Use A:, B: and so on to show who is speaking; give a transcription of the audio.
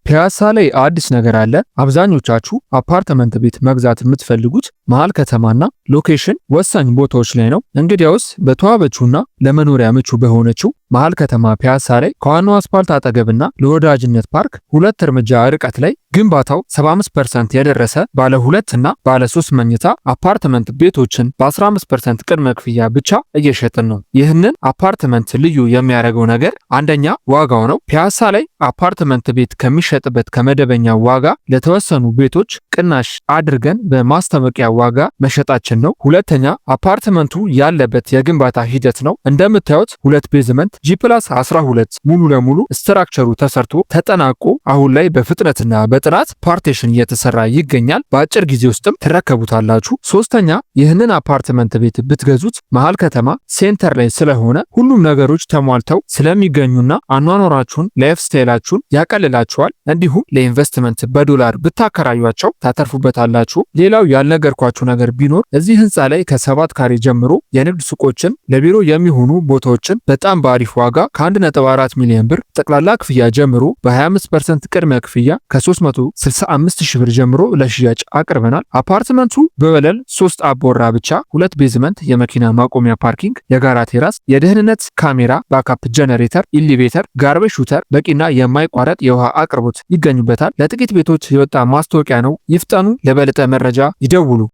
A: ፒያሳ ላይ አዲስ ነገር አለ። አብዛኞቻችሁ አፓርትመንት ቤት መግዛት የምትፈልጉት መሃል ከተማና ሎኬሽን ወሳኝ ቦታዎች ላይ ነው። እንግዲያውስ በተዋበችውና ለመኖሪያ ምቹ በሆነችው መሃል ከተማ ፒያሳ ላይ ከዋናው አስፓልት አጠገብና ለወዳጅነት ፓርክ 2 እርምጃ ርቀት ላይ ግንባታው 75% የደረሰ ባለ 2 እና ባለ 3 መኝታ አፓርትመንት ቤቶችን በ15% ቅድመ ክፍያ ብቻ እየሸጥን ነው። ይህንን አፓርትመንት ልዩ የሚያደርገው ነገር አንደኛ ዋጋው ነው። ፒያሳ ላይ አፓርትመንት ቤት ከሚሸጥበት ከመደበኛ ዋጋ ለተወሰኑ ቤቶች ቅናሽ አድርገን በማስታወቂያ ዋጋ መሸጣችን ነው። ሁለተኛ አፓርትመንቱ ያለበት የግንባታ ሂደት ነው። እንደምታዩት 2 ቤዝመንት G+12 ሙሉ ለሙሉ ስትራክቸሩ ተሰርቶ ተጠናቆ አሁን ላይ በፍጥነትና በጥራት ፓርቴሽን እየተሰራ ይገኛል። በአጭር ጊዜ ውስጥም ትረከቡታላችሁ። ሶስተኛ ይህንን አፓርትመንት ቤት ብትገዙት መሃል ከተማ ሴንተር ላይ ስለሆነ ሁሉም ነገሮች ተሟልተው ስለሚገኙና አኗኗራችሁን ላይፍ ስታይላችሁን ያቀልላችኋል። እንዲሁም ለኢንቨስትመንት በዶላር ብታከራዩአቸው ታተርፉበታላችሁ። ሌላው ያልነገርኳችሁ ነገር ቢኖር እዚህ ህንፃ ላይ ከ7 ካሬ ጀምሮ የንግድ ሱቆችን ለቢሮ የሚሆኑ ቦታዎችን በጣም በአሪፍ ዋጋ ከ1.4 ሚሊዮን ብር ጠቅላላ ክፍያ ጀምሮ በ25% ቅድመ ክፍያ ከ365 ሺህ ብር ጀምሮ ለሽያጭ አቅርበናል። አፓርትመንቱ በወለል 3 አቦራ ብቻ 2 ቤዝመንት የመኪና ማቆሚያ ፓርኪንግ፣ የጋራ ቴራስ፣ የደህንነት ካሜራ፣ ባካፕ ጀነሬተር፣ ኢሊቬተር፣ ጋርቤጅ ሹተር፣ በቂና የማይቋረጥ የውሃ አቅርቦት ይገኙበታል። ለጥቂት ቤቶች የወጣ ማስታወቂያ ነው። ይፍጠኑ። ለበለጠ መረጃ ይደውሉ።